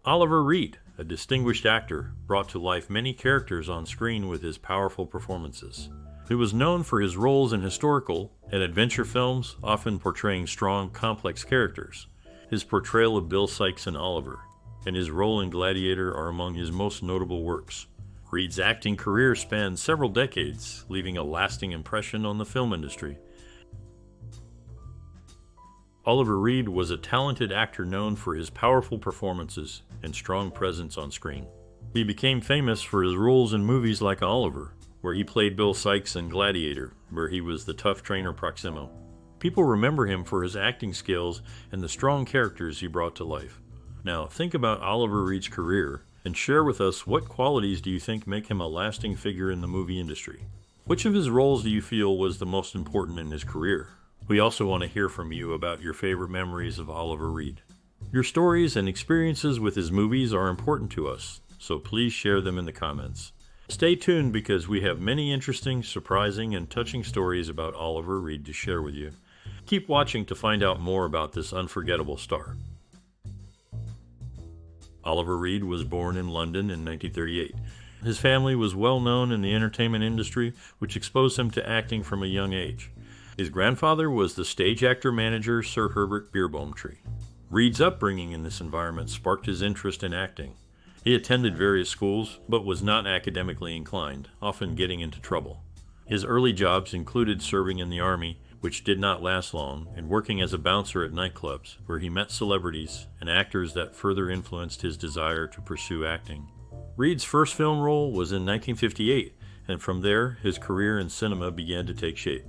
Oliver Reed, a distinguished actor, brought to life many characters on screen with his powerful performances. He was known for his roles in historical and adventure films, often portraying strong, complex characters. His portrayal of Bill Sikes in Oliver and his role in Gladiator are among his most notable works. Reed's acting career spanned several decades, leaving a lasting impression on the film industry. Oliver Reed was a talented actor known for his powerful performances and strong presence on screen. He became famous for his roles in movies like Oliver, where he played Bill Sikes, and Gladiator, where he was the tough trainer Proximo. People remember him for his acting skills and the strong characters he brought to life. Now, think about Oliver Reed's career and share with us what qualities do you think make him a lasting figure in the movie industry. Which of his roles do you feel was the most important in his career? We also want to hear from you about your favorite memories of Oliver Reed. Your stories and experiences with his movies are important to us, so please share them in the comments. Stay tuned because we have many interesting, surprising, and touching stories about Oliver Reed to share with you. Keep watching to find out more about this unforgettable star. Oliver Reed was born in London in 1938. His family was well known in the entertainment industry, which exposed him to acting from a young age. His grandfather was the stage actor-manager Sir Herbert Beerbohm-Tree. Reed's upbringing in this environment sparked his interest in acting. He attended various schools, but was not academically inclined, often getting into trouble. His early jobs included serving in the army, which did not last long, and working as a bouncer at nightclubs, where he met celebrities and actors that further influenced his desire to pursue acting. Reed's first film role was in 1958, and from there, his career in cinema began to take shape.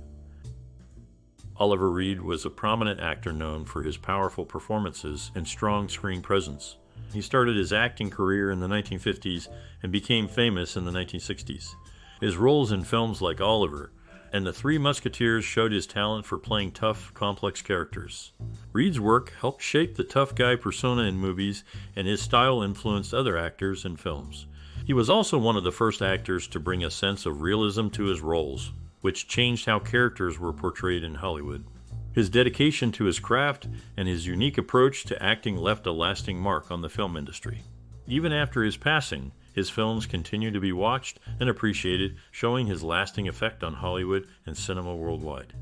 Oliver Reed was a prominent actor known for his powerful performances and strong screen presence. He started his acting career in the 1950s and became famous in the 1960s. His roles in films like Oliver and The Three Musketeers showed his talent for playing tough, complex characters. Reed's work helped shape the tough guy persona in movies, and his style influenced other actors in films. He was also one of the first actors to bring a sense of realism to his roles, which changed how characters were portrayed in Hollywood. His dedication to his craft and his unique approach to acting left a lasting mark on the film industry. Even after his passing, his films continue to be watched and appreciated, showing his lasting effect on Hollywood and cinema worldwide.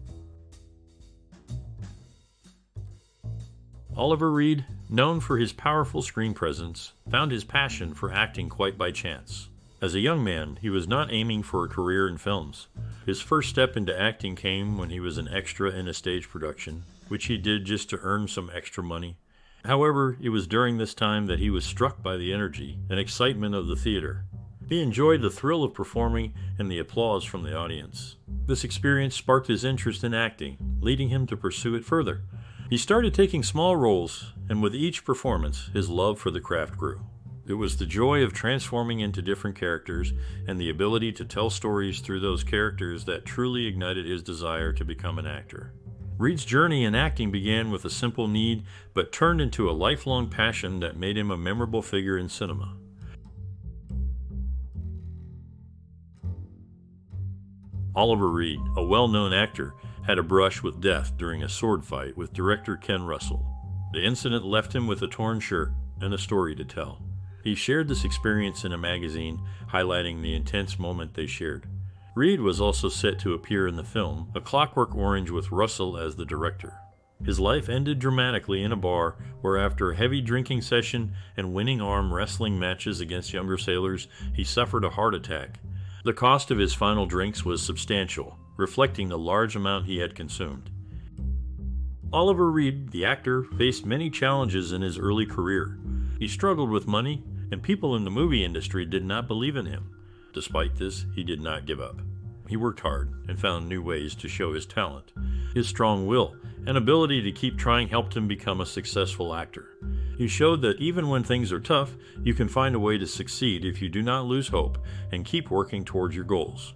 Oliver Reed, known for his powerful screen presence, found his passion for acting quite by chance. As a young man, he was not aiming for a career in films. His first step into acting came when he was an extra in a stage production, which he did just to earn some extra money. However, it was during this time that he was struck by the energy and excitement of the theater. He enjoyed the thrill of performing and the applause from the audience. This experience sparked his interest in acting, leading him to pursue it further. He started taking small roles, and with each performance, his love for the craft grew. It was the joy of transforming into different characters and the ability to tell stories through those characters that truly ignited his desire to become an actor. Reed's journey in acting began with a simple need, but turned into a lifelong passion that made him a memorable figure in cinema. Oliver Reed, a well-known actor, had a brush with death during a sword fight with director Ken Russell. The incident left him with a torn shirt and a story to tell. He shared this experience in a magazine, highlighting the intense moment they shared. Reed was also set to appear in the film A Clockwork Orange with Russell as the director. His life ended dramatically in a bar where, after a heavy drinking session and winning arm wrestling matches against younger sailors, he suffered a heart attack. The cost of his final drinks was substantial, reflecting the large amount he had consumed. Oliver Reed, the actor, faced many challenges in his early career. He struggled with money, and people in the movie industry did not believe in him. Despite this, he did not give up. He worked hard and found new ways to show his talent. His strong will and ability to keep trying helped him become a successful actor. He showed that even when things are tough, you can find a way to succeed if you do not lose hope and keep working towards your goals.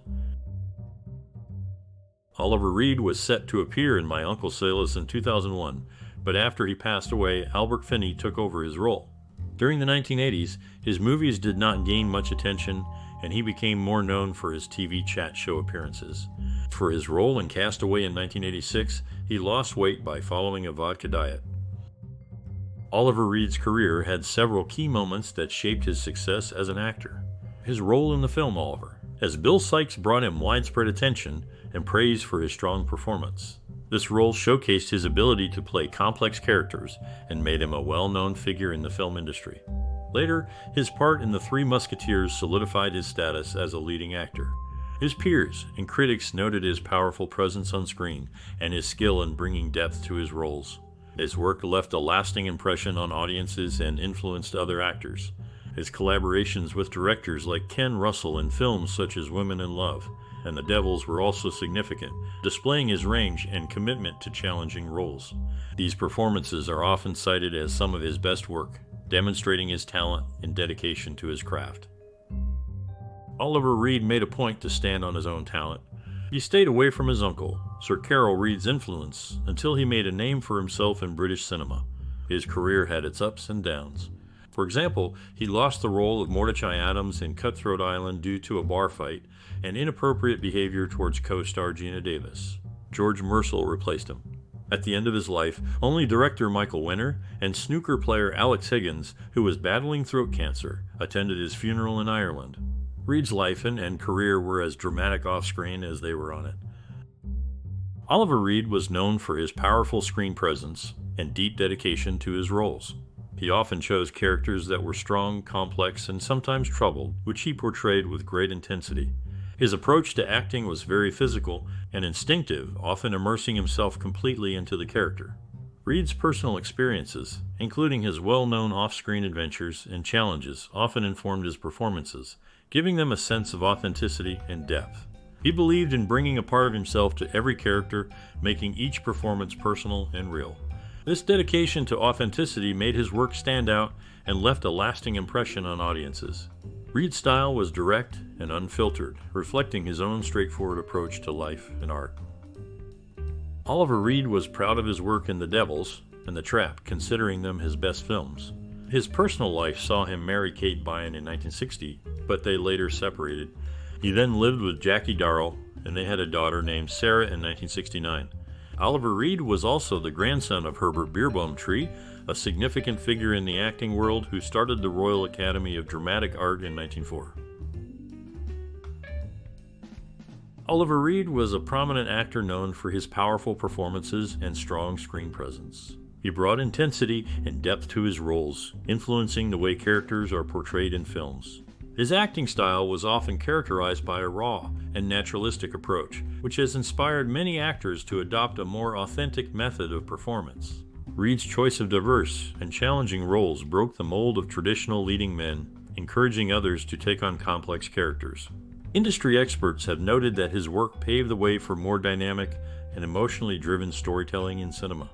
Oliver Reed was set to appear in My Uncle Silas in 2001, but after he passed away, Albert Finney took over his role. During the 1980s, his movies did not gain much attention, and he became more known for his TV chat show appearances. For his role in Castaway in 1986, he lost weight by following a vodka diet. Oliver Reed's career had several key moments that shaped his success as an actor. His role in the film Oliver, as Bill Sikes brought him widespread attention and praise for his strong performance. This role showcased his ability to play complex characters and made him a well-known figure in the film industry. Later, his part in The Three Musketeers solidified his status as a leading actor. His peers and critics noted his powerful presence on screen and his skill in bringing depth to his roles. His work left a lasting impression on audiences and influenced other actors. His collaborations with directors like Ken Russell in films such as Women in Love and The Devils were also significant, displaying his range and commitment to challenging roles. These performances are often cited as some of his best work, demonstrating his talent and dedication to his craft. Oliver Reed made a point to stand on his own talent. He stayed away from his uncle, Sir Carlo Reed's influence, until he made a name for himself in British cinema. His career had its ups and downs. For example, he lost the role of Mordecai Adams in Cutthroat Island due to a bar fight and inappropriate behavior towards co-star Gina Davis. George Mersel replaced him. At the end of his life, only director Michael Winner and snooker player Alex Higgins, who was battling throat cancer, attended his funeral in Ireland. Reed's life and career were as dramatic off-screen as they were on it. Oliver Reed was known for his powerful screen presence and deep dedication to his roles. He often chose characters that were strong, complex, and sometimes troubled, which he portrayed with great intensity. His approach to acting was very physical and instinctive, often immersing himself completely into the character. Reed's personal experiences, including his well-known off-screen adventures and challenges, often informed his performances, giving them a sense of authenticity and depth. He believed in bringing a part of himself to every character, making each performance personal and real. This dedication to authenticity made his work stand out and left a lasting impression on audiences. Reed's style was direct and unfiltered, reflecting his own straightforward approach to life and art. Oliver Reed was proud of his work in The Devils and The Trap, considering them his best films. His personal life saw him marry Kate Byan in 1960, but they later separated. He then lived with Jackie Darrell, and they had a daughter named Sarah in 1969. Oliver Reed was also the grandson of Herbert Beerbohm Tree, a significant figure in the acting world who started the Royal Academy of Dramatic Art in 1904. Oliver Reed was a prominent actor known for his powerful performances and strong screen presence. He brought intensity and depth to his roles, influencing the way characters are portrayed in films. His acting style was often characterized by a raw and naturalistic approach, which has inspired many actors to adopt a more authentic method of performance. Reed's choice of diverse and challenging roles broke the mold of traditional leading men, encouraging others to take on complex characters. Industry experts have noted that his work paved the way for more dynamic and emotionally driven storytelling in cinema.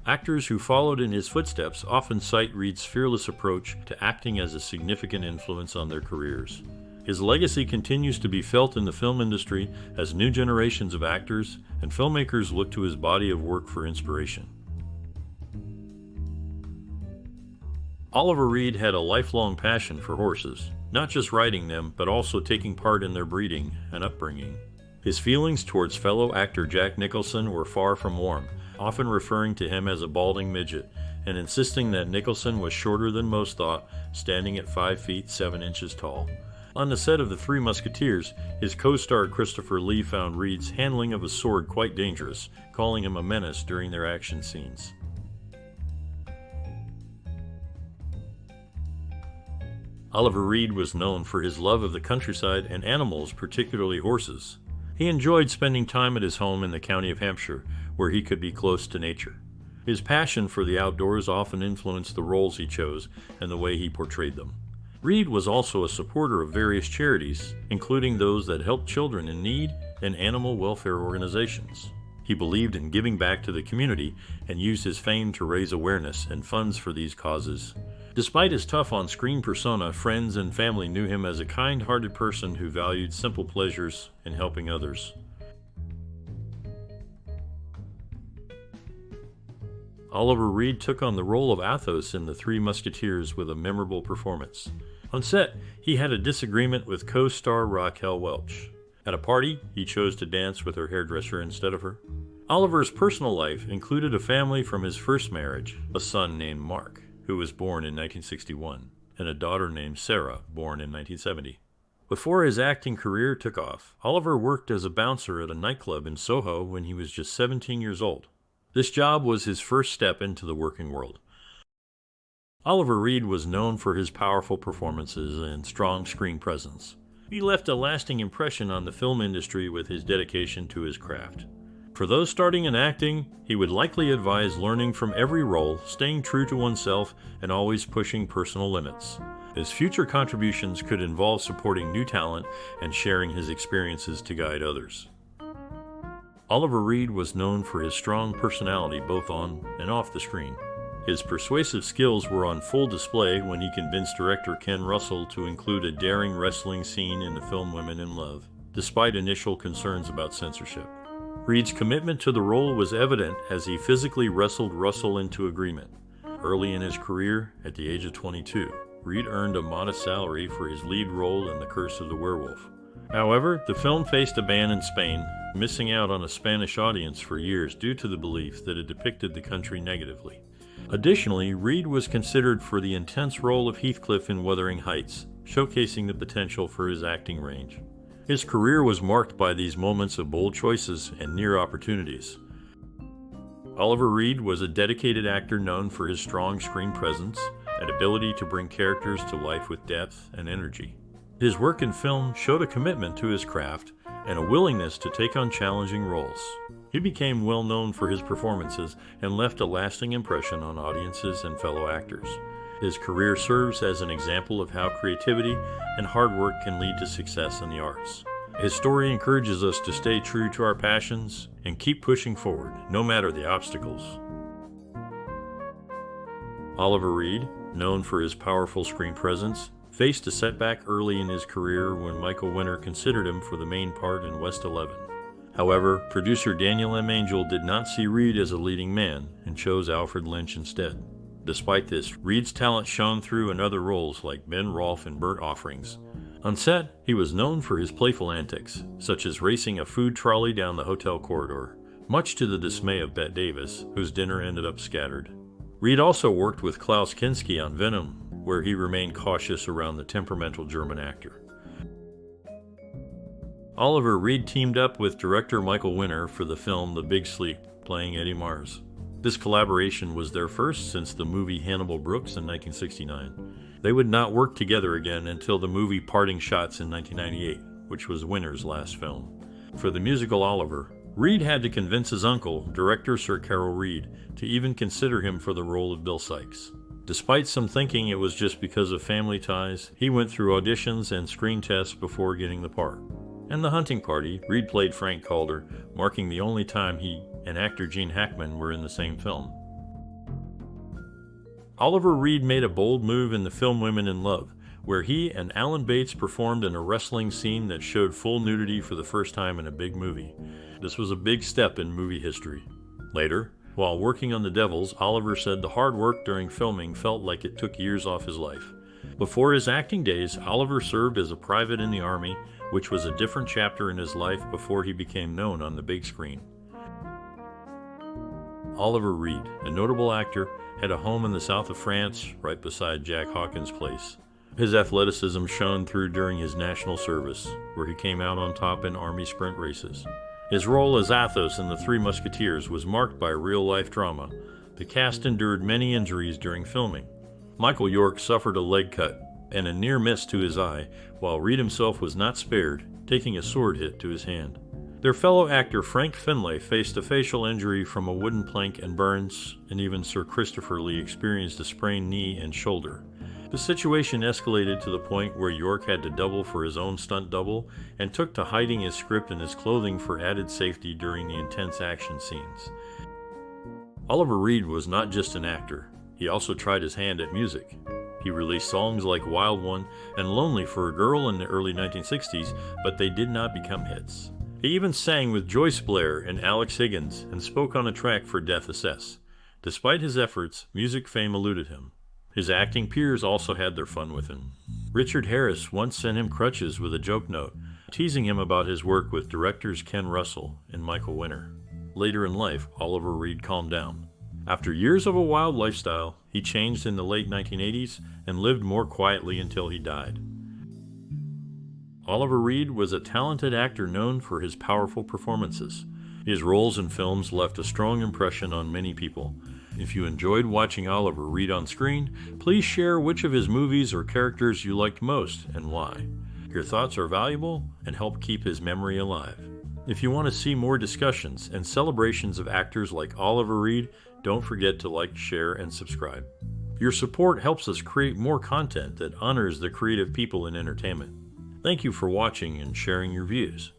Actors who followed in his footsteps often cite Reed's fearless approach to acting as a significant influence on their careers. His legacy continues to be felt in the film industry as new generations of actors and filmmakers look to his body of work for inspiration. Oliver Reed had a lifelong passion for horses, not just riding them, but also taking part in their breeding and upbringing. His feelings towards fellow actor Jack Nicholson were far from warm, often referring to him as a balding midget, and insisting that Nicholson was shorter than most thought, standing at 5 feet 7 inches tall. On the set of The Three Musketeers, his co-star Christopher Lee found Reed's handling of a sword quite dangerous, calling him a menace during their action scenes. Oliver Reed was known for his love of the countryside and animals, particularly horses. He enjoyed spending time at his home in the county of Hampshire, where he could be close to nature. His passion for the outdoors often influenced the roles he chose and the way he portrayed them. Reed was also a supporter of various charities, including those that helped children in need and animal welfare organizations. He believed in giving back to the community and used his fame to raise awareness and funds for these causes. Despite his tough on-screen persona, friends and family knew him as a kind-hearted person who valued simple pleasures and helping others. Oliver Reed took on the role of Athos in The Three Musketeers with a memorable performance. On set, he had a disagreement with co-star Raquel Welch. At a party, he chose to dance with her hairdresser instead of her. Oliver's personal life included a family from his first marriage, a son named Mark, who was born in 1961, and a daughter named Sarah, born in 1970. Before his acting career took off, Oliver worked as a bouncer at a nightclub in Soho when he was just 17 years old. This job was his first step into the working world. Oliver Reed was known for his powerful performances and strong screen presence. He left a lasting impression on the film industry with his dedication to his craft. For those starting in acting, he would likely advise learning from every role, staying true to oneself, and always pushing personal limits. His future contributions could involve supporting new talent and sharing his experiences to guide others. Oliver Reed was known for his strong personality both on and off the screen. His persuasive skills were on full display when he convinced director Ken Russell to include a daring wrestling scene in the film Women in Love, despite initial concerns about censorship. Reed's commitment to the role was evident as he physically wrestled Russell into agreement. Early in his career, at the age of 22, Reed earned a modest salary for his lead role in The Curse of the Werewolf. However, the film faced a ban in Spain, missing out on a Spanish audience for years due to the belief that it depicted the country negatively. Additionally, Reed was considered for the intense role of Heathcliff in Wuthering Heights, showcasing the potential for his acting range. His career was marked by these moments of bold choices and near opportunities. Oliver Reed was a dedicated actor known for his strong screen presence and ability to bring characters to life with depth and energy. His work in film showed a commitment to his craft and a willingness to take on challenging roles. He became well known for his performances and left a lasting impression on audiences and fellow actors. His career serves as an example of how creativity and hard work can lead to success in the arts. His story encourages us to stay true to our passions and keep pushing forward, no matter the obstacles. Oliver Reed, known for his powerful screen presence, faced a setback early in his career when Michael Winner considered him for the main part in West 11. However, producer Daniel M. Angel did not see Reed as a leading man and chose Alfred Lynch instead. Despite this, Reed's talent shone through in other roles like Ben Rolfe in Burnt Offerings. On set, he was known for his playful antics, such as racing a food trolley down the hotel corridor, much to the dismay of Bette Davis, whose dinner ended up scattered. Reed also worked with Klaus Kinski on Venom, where he remained cautious around the temperamental German actor. Oliver Reed teamed up with director Michael Winner for the film The Big Sleep, playing Eddie Mars. This collaboration was their first since the movie Hannibal Brooks in 1969. They would not work together again until the movie Parting Shots in 1998, which was Winner's last film. For the musical Oliver, Reed had to convince his uncle, director Sir Carol Reed, to even consider him for the role of Bill Sikes. Despite some thinking it was just because of family ties, he went through auditions and screen tests before getting the part. In The Hunting Party, Reed played Frank Calder, marking the only time he and actor Gene Hackman were in the same film. Oliver Reed made a bold move in the film Women in Love, where he and Alan Bates performed in a wrestling scene that showed full nudity for the first time in a big movie. This was a big step in movie history. Later, while working on The Devils, Oliver said the hard work during filming felt like it took years off his life. Before his acting days, Oliver served as a private in the Army, which was a different chapter in his life before he became known on the big screen. Oliver Reed, a notable actor, had a home in the south of France, right beside Jack Hawkins' place. His athleticism shone through during his national service, where he came out on top in Army sprint races. His role as Athos in The Three Musketeers was marked by real-life drama. The cast endured many injuries during filming. Michael York suffered a leg cut and a near miss to his eye, while Reed himself was not spared, taking a sword hit to his hand. Their fellow actor Frank Finlay faced a facial injury from a wooden plank and burns, and even Sir Christopher Lee experienced a sprained knee and shoulder. The situation escalated to the point where York had to double for his own stunt double and took to hiding his script and his clothing for added safety during the intense action scenes. Oliver Reed was not just an actor, he also tried his hand at music. He released songs like Wild One and Lonely for a Girl in the early 1960s, but they did not become hits. He even sang with Joyce Blair and Alex Higgins and spoke on a track for Death Assess. Despite his efforts, music fame eluded him. His acting peers also had their fun with him. Richard Harris once sent him crutches with a joke note, teasing him about his work with directors Ken Russell and Michael Winner. Later in life, Oliver Reed calmed down. After years of a wild lifestyle, he changed in the late 1980s and lived more quietly until he died. Oliver Reed was a talented actor known for his powerful performances. His roles in films left a strong impression on many people. If you enjoyed watching Oliver Reed on screen, please share which of his movies or characters you liked most and why. Your thoughts are valuable and help keep his memory alive. If you want to see more discussions and celebrations of actors like Oliver Reed, don't forget to like, share, and subscribe. Your support helps us create more content that honors the creative people in entertainment. Thank you for watching and sharing your views.